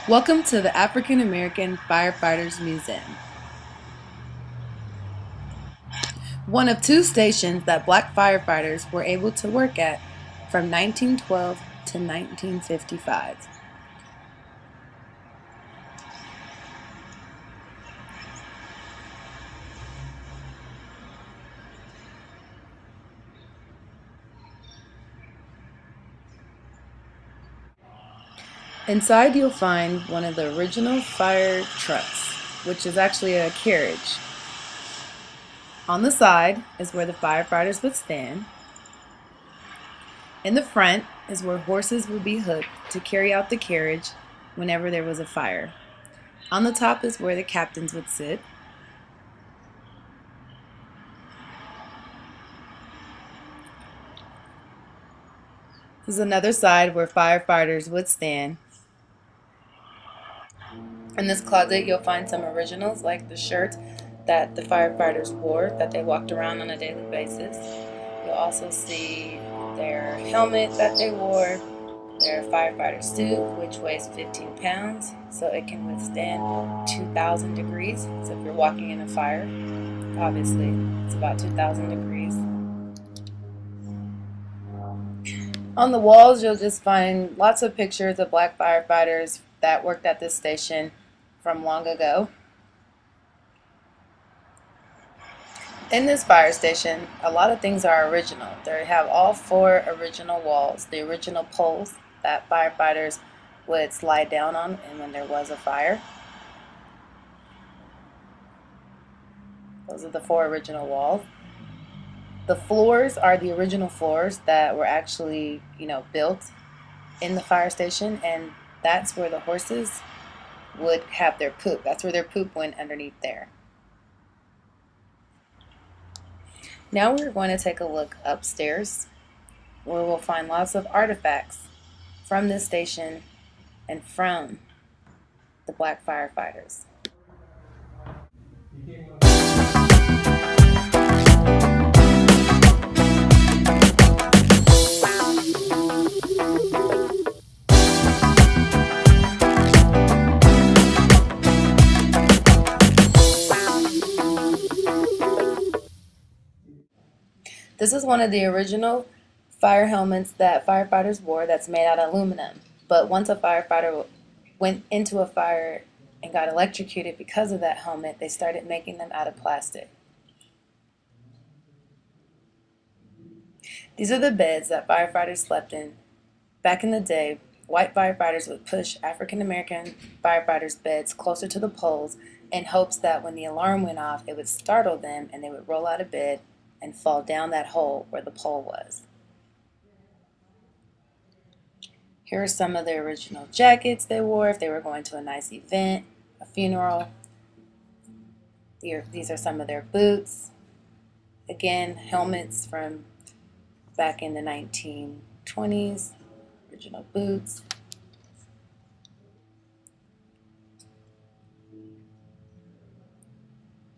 Welcome to the African American Firefighters Museum, one of two stations that black firefighters were able to work at from 1912 to 1955. Inside you'll find one of the original fire trucks, which is actually a carriage. On the side is where the firefighters would stand. In the front is where horses would be hooked to carry out the carriage whenever there was a fire. On the top is where the captains would sit. This is another side where firefighters would stand. In this closet, you'll find some originals like the shirt that the firefighters wore that they walked around on a daily basis. You'll also see their helmet that they wore, their firefighter suit, which weighs 15 pounds, so it can withstand 2,000 degrees. So if you're walking in a fire, obviously it's about 2,000 degrees. On the walls, you'll just find lots of pictures of black firefighters that worked at this station from long ago. In this fire station, a lot of things are original. They have all four original walls, the original poles that firefighters would slide down on and when there was a fire. Those are the four original walls. The floors are the original floors that were actually, built in the fire station, and that's where the horses would have their poop. That's where their poop went, underneath there. Now we're going to take a look upstairs, where we'll find lots of artifacts from this station and from the black firefighters. This is one of the original fire helmets that firefighters wore that's made out of aluminum. But once a firefighter went into a fire and got electrocuted because of that helmet, they started making them out of plastic. These are the beds that firefighters slept in. Back in the day, white firefighters would push African American firefighters' beds closer to the poles in hopes that when the alarm went off, it would startle them and they would roll out of bed and fall down that hole where the pole was. Here are some of the original jackets they wore if they were going to a nice event, a funeral. These are some of their boots. Again, helmets from back in the 1920s, original boots.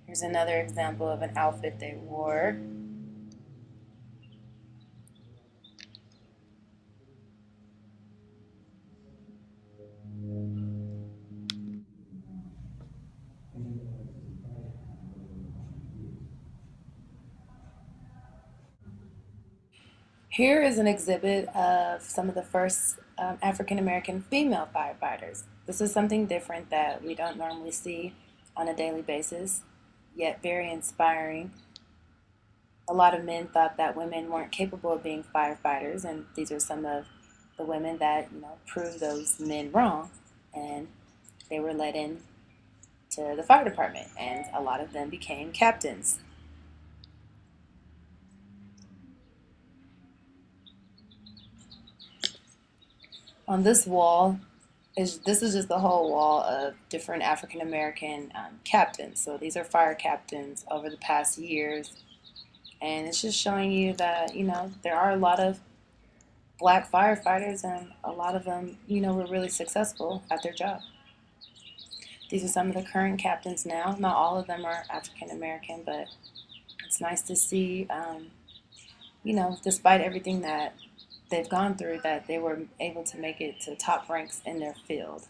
Here's another example of an outfit they wore. Here is an exhibit of some of the first African American female firefighters. This is something different that we don't normally see on a daily basis, yet very inspiring. A lot of men thought that women weren't capable of being firefighters, and these are some of the women that proved those men wrong, and they were let in to the fire department, and a lot of them became captains. On this wall, this is just the whole wall of different African American captains. So these are fire captains over the past years, and it's just showing you that there are a lot of black firefighters, and a lot of them were really successful at their job. These are some of the current captains now. Not all of them are African American, but it's nice to see, despite everything that they've gone through, that they were able to make it to top ranks in their field.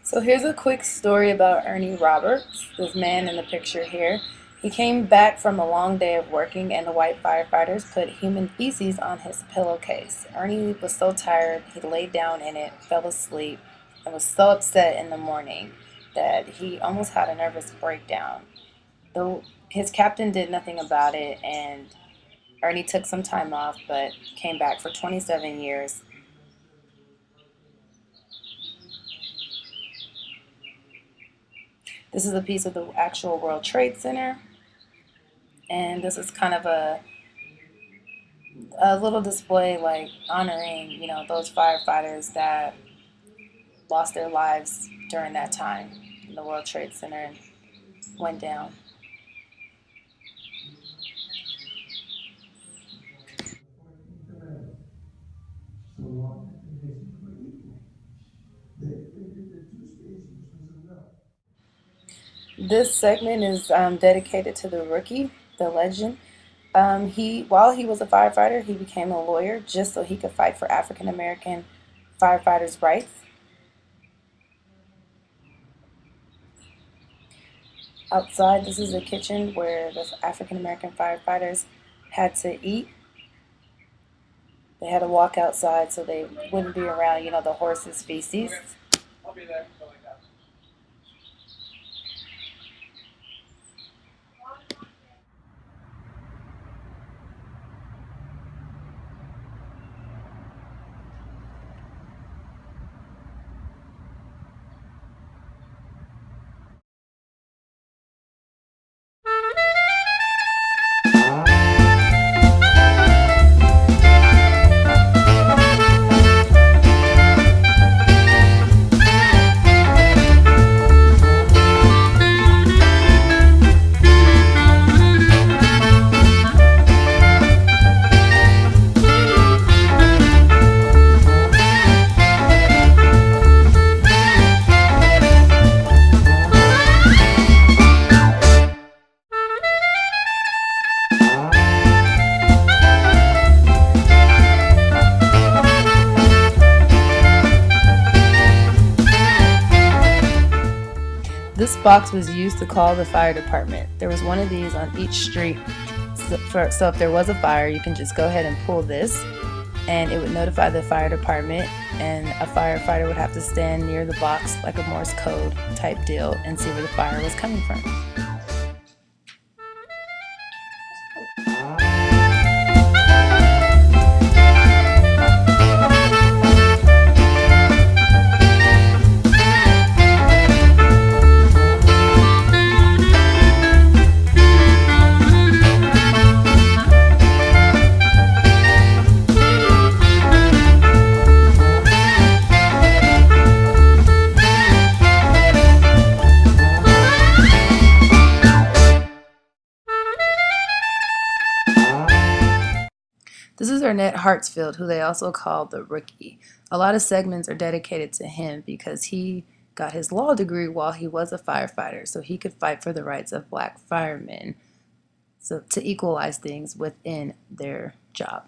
So here's a quick story about Ernie Roberts, this man in the picture here. He came back from a long day of working and the white firefighters put human feces on his pillowcase. Ernie was so tired, he laid down in it, fell asleep, and was so upset in the morning that he almost had a nervous breakdown. Though his captain did nothing about it, and Ernie took some time off but came back for 27 years. This is a piece of the actual World Trade Center, and this is kind of a little display like honoring, those firefighters that lost their lives during that time in the World Trade Center went down. This segment is dedicated to the rookie, the legend. While he was a firefighter, he became a lawyer just so he could fight for African American firefighters' rights. Outside, this is a kitchen where the African American firefighters had to eat. They had to walk outside so they wouldn't be around, the horses' feces. I'll be there. This box was used to call the fire department. There was one of these on each street. So if there was a fire, you can just go ahead and pull this and it would notify the fire department, and a firefighter would have to stand near the box like a Morse code type deal and see where the fire was coming from. This is Ernest Hartsfield, who they also call the Rookie. A lot of segments are dedicated to him because he got his law degree while he was a firefighter, so he could fight for the rights of black firemen, so to equalize things within their job.